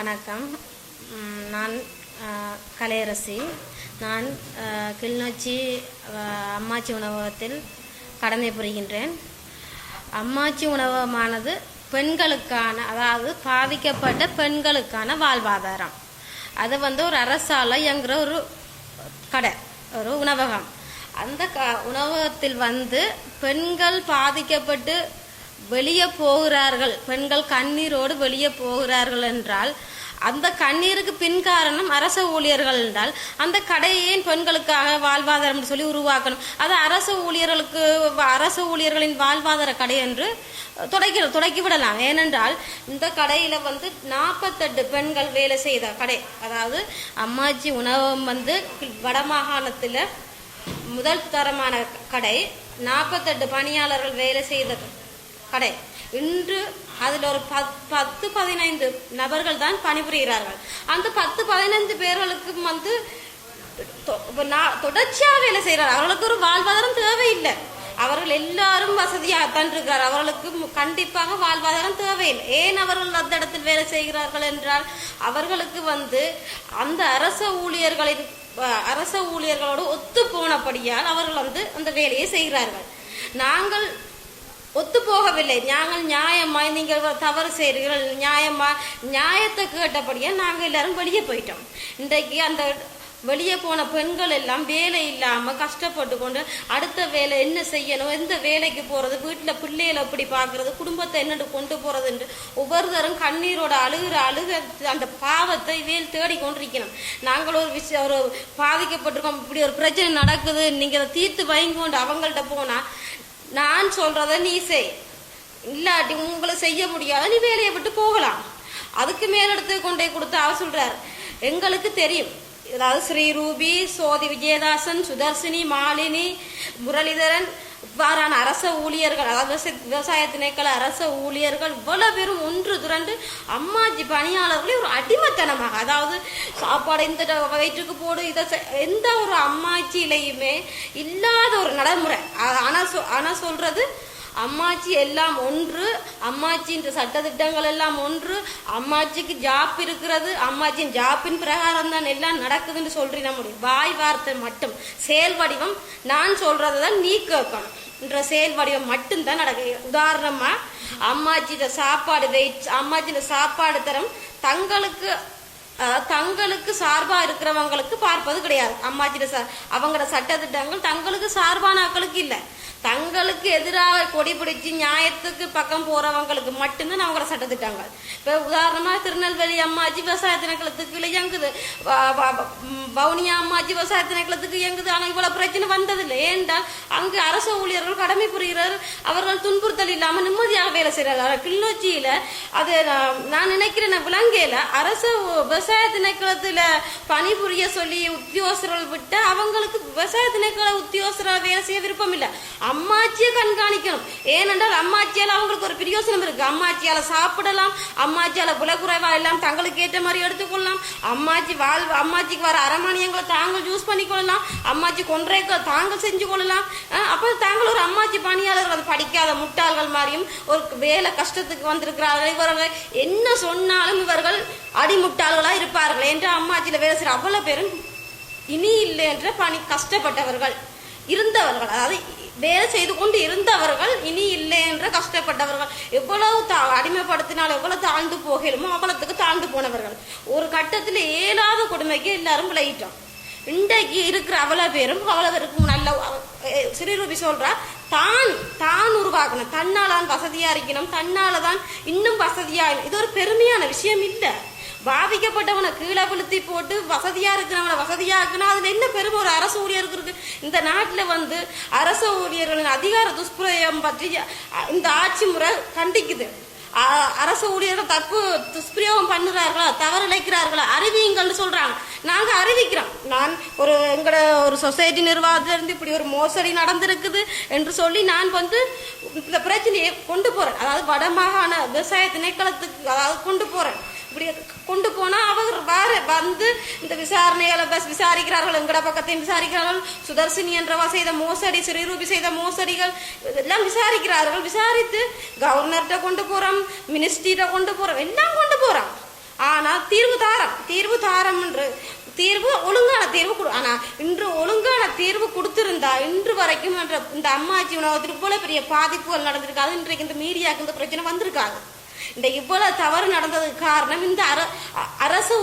வணக்கம். நான் கலையரசி. நான் கிளிநொச்சி அம்மாச்சி உணவகத்தில் கடமை புரிகின்றேன். அம்மாச்சி உணவகமானது பெண்களுக்கான, அதாவது பாதிக்கப்பட்ட பெண்களுக்கான வாழ்வாதாரம். அது ஒரு அரசால் இயங்குகிற ஒரு கடை, ஒரு உணவகம். அந்த உணவகத்தில் பெண்கள் பாதிக்கப்பட்டு வெளியே போகிறார்கள், பெண்கள் கண்ணீரோடு வெளியே போகிறார்கள் என்றால் அந்த கண்ணீருக்கு பின் காரணம் அரச ஊழியர்கள் என்றால் அந்த கடையை பெண்களுக்காக வாழ்வாதாரம் சொல்லி உருவாக்கணும். அது அரச ஊழியர்களின் வாழ்வாதார கடை என்று தொடக்கி விடலாம். ஏனென்றால் இந்த கடையில 48 பெண்கள் வேலை செய்த கடை. அதாவது அம்மாச்சி உணவகம் வடமாகாணத்தில் முதல் தரமான கடை. 48 பணியாளர்கள் வேலை செய்த கடை. இன்று அதில் ஒரு 10-15 நபர்கள் தான் பணிபுரிகிறார்கள். அந்த 10-15 பேர்களுக்கு தொடர்ச்சியாக வேலை செய்கிறார்கள். அவர்களுக்கு ஒரு வாழ்வாதாரம் தேவையில்லை. அவர்கள் எல்லாரும் வசதியாகத்தான் இருக்கிறார். அவர்களுக்கு கண்டிப்பாக வாழ்வாதாரம் தேவையில்லை. ஏன் அவர்கள் அந்த இடத்தில் வேலை செய்கிறார்கள் என்றால் அவர்களுக்கு அந்த அரச ஊழியர்களோடு ஒத்து போனபடியால் அவர்கள் அந்த வேலையை செய்கிறார்கள். நாங்கள் ஒத்து போகவில்லை. நாங்கள் நியாயமா, நீங்கள் தவறு செய்கிறீர்கள், நியாயத்தை கேட்டபடியா நாங்கள் எல்லாரும் வெளியே போயிட்டோம். இன்றைக்கு அந்த வெளியே போன பெண்கள் எல்லாம் வேலை இல்லாம கஷ்டப்பட்டு கொண்டு அடுத்த வேலை என்ன செய்யணும், எந்த வேலைக்கு போறது, வீட்டுல பிள்ளைகளை எப்படி பாக்குறது, குடும்பத்தை என்னட்டு கொண்டு போறது என்று ஒவ்வொருத்தரும் கண்ணீரோட அழுக அந்த பாவத்தை வேல் தேடி கொண்டிருக்கணும். நாங்கள் ஒரு பாதிக்கப்பட்டிருக்கோம், இப்படி ஒரு பிரச்சனை நடக்குது, நீங்க அதை தீர்த்து வைங்கொண்டு அவங்கள்ட்ட போனா நான் சொல்றத நீ செய், இல்லாட்டி உங்களை செய்ய முடியாத நீ வேலையை விட்டு போகலாம். அதுக்கு மேலிடத்து கொண்டே கொடுத்து அவர் சொல்றார், எங்களுக்கு தெரியும். அதாவது ஸ்ரீரூபி, சோதி விஜயதாசன், சுதர்சினி, மாலினி, முரளிதரன் இவ்வாறான அரச ஊழியர்கள், அதாவது விவசாய திணைக்கள அரச ஊழியர்கள் இவ்வளவு பேரும் ஒன்று திரண்டு அம்மாச்சி பணியாளர்களை ஒரு அடிமைத்தனமாக, அதாவது சாப்பாடு இந்த வயிற்றுக்கு போடு, இதை எந்த ஒரு அம்மாச்சியிலையுமே இல்லாத ஒரு நடைமுறை. ஆனா சொல்றது அம்மாச்சி எல்லாம் ஒன்று, அம்மாச்சின்ற சட்டத்திட்டங்கள் எல்லாம் ஒன்று, அம்மாச்சிக்கு ஜாப் இருக்கிறது, அம்மாச்சியின் ஜாப்பின் பிரகாரம் தான் எல்லாம் நடக்குதுன்னு சொல்றீங்க முடியும். வாய் வார்த்தை மட்டும், செயல் வடிவம் நான் சொல்றதான் நீ கேட்கணும் என்ற செயல் வடிவம் மட்டும்தான் நடக்குது. உதாரணமா அம்மாச்சியிட சாப்பாடு வெயிட், அம்மாச்சியிட சாப்பாடு தரம் தங்களுக்கு சார்பா இருக்கிறவங்களுக்கு பார்ப்பது கிடையாது. அம்மாச்சியிட அவங்களோட சட்டத்திட்டங்கள் தங்களுக்கு சார்பான ஆக்களுக்கு இல்லை, தங்களுக்கு எதிராக கொடி பிடிச்சு நியாயத்துக்கு பக்கம் போறவங்களுக்கு மட்டும்தான் அவங்களோட சட்டத்திட்டாங்க. இப்ப உதாரணமா திருநெல்வேலி அம்மாச்சி விவசாய திணைக்களத்துக்கு இயங்குது, வவுனியா அம்மாச்சி விவசாய திணைக்களத்துக்கு இயங்குது. ஆனா இவ்வளவு பிரச்சனை வந்ததில்லை. ஏன்றால் அங்கு அரசு ஊழியர்கள் கடமை புரிகிறார், அவர்கள் துன்புறுத்தல் இல்லாம நிம்மதியாக வேலை செய்யறாங்க. கிளிநொச்சியில அது நான் நினைக்கிறேன், விலங்கையில அரசு விவசாய திணைக்களத்துல பணிபுரிய சொல்லி உத்தியோகஸ்தர்கள் விட்டு அவங்களுக்கு விவசாய திணைக்கள உத்தியோகஸ்தராக வேலை செய்ய விருப்பம் இல்லை. அம்மாச்சியை கண்காணிக்கணும். ஏனென்றால் அம்மாச்சியால அவங்களுக்கு ஒரு பிரயோசனம் இருக்கு. அம்மாச்சியால சாப்பிடலாம், அம்மாச்சியால விலை குறைவா எல்லாம் தங்களுக்கு ஏற்ற மாதிரி எடுத்துக்கொள்ளலாம், அம்மாச்சிக்கு வர அரமானியங்களை தாங்கள் யூஸ் பண்ணிக்கொள்ளலாம், அம்மாச்சி கொன்றைகளை தாங்கள் செஞ்சு கொள்ளலாம். அப்ப தாங்கள் ஒரு அம்மாச்சி பணியாளர்கள் படிக்காத முட்டாள்கள் மாதிரியும் ஒரு வேலை கஷ்டத்துக்கு வந்திருக்கிறார்கள். இவர்கள் என்ன சொன்னாலும் இவர்கள் அடிமுட்டாள்களா இருப்பார்கள் என்று அம்மாச்சியில வேலை செய்யற அவ்வளவு பேரும் இனி இல்லை என்ற பணி கஷ்டப்பட்டவர்கள் இருந்தவர்கள், அதாவது வேலை செய்து கொண்டு இருந்தவர்கள் இனி இல்லை என்ற கஷ்டப்பட்டவர்கள், எவ்வளவு அடிமைப்படுத்தினால் எவ்வளவு தாழ்ந்து போகலுமோ அவ்வளவுக்கு தாழ்ந்து போனவர்கள். ஒரு கட்டத்தில் இயலாத கொடுமைக்கு எல்லாரும் விளையிட்டோம். இன்றைக்கு இருக்கிற அவ்வளவு பேருக்கும் நல்ல ஸ்ரீரூபி சொல்றா, தான் உருவாக்கணும், தன்னால்தான் வசதியா இருக்கணும், தன்னாலதான் இன்னும் வசதியா. இது ஒரு பெருமையான விஷயம் இல்லை. பாதிக்கப்பட்டவனை கீழே விழுத்தி போட்டு வசதியா இருக்கிறவனை வசதியா இருக்குன்னா அதுல என்ன பெருமை ஒரு அரசு ஊழியருக்கு இருக்கு? இந்த நாட்டுல அரசு ஊழியர்களின் அதிகார துஷ்பிரயோகம் பற்றி இந்த ஆட்சி முறை கண்டிக்குது. அரசு ஊழியர்கள் தப்பு துஷ்பிரயோகம் பண்ணுறார்களா, தவறு இழைக்கிறார்களா, அறிவியுங்கள்னு சொல்றாங்க. நாங்க அறிவிக்கிறோம். நான் எங்களோட ஒரு சொசைட்டி நிர்வாகத்துல இருந்து இப்படி ஒரு மோசடி நடந்திருக்குது என்று சொல்லி நான் இந்த பிரச்சனையை கொண்டு போறேன். அதாவது வடமாகாண விவசாய திணைக்களத்துக்கு அதாவது கொண்டு போறேன். இப்படி கொண்டு போனா அவங்க இந்த விசாரணைகளை விசாரிக்கிறார்கள், எங்கட பக்கத்தையும் விசாரிக்கிறார்கள். சுதர்சினி என்றவா செய்த மோசடி, ஸ்ரீரூபி செய்த மோசடிகள் எல்லாம் விசாரிக்கிறார்கள். விசாரித்து கவர்னர்கிட்ட கொண்டு போறோம், மினிஸ்ட்ரியிட்ட கொண்டு போறோம், எல்லாம் கொண்டு போறோம். ஆனா தீர்வு தாரம் என்று தீர்வு ஒழுங்கான தீர்வு ஆனா இன்று ஒழுங்கான தீர்வு கொடுத்திருந்தா இன்று வரைக்கும் இந்த அம்மாச்சி உணவகத்தில் இவ்வளவு பெரிய பாதிப்புகள் நடந்திருக்காது. இன்றைக்கு இந்த மீடியாவுக்கு இந்த பிரச்சனை வந்திருக்காது. இந்த இவ்வளவு தவறு நடந்ததுக்கு காரணம் இந்த அரசு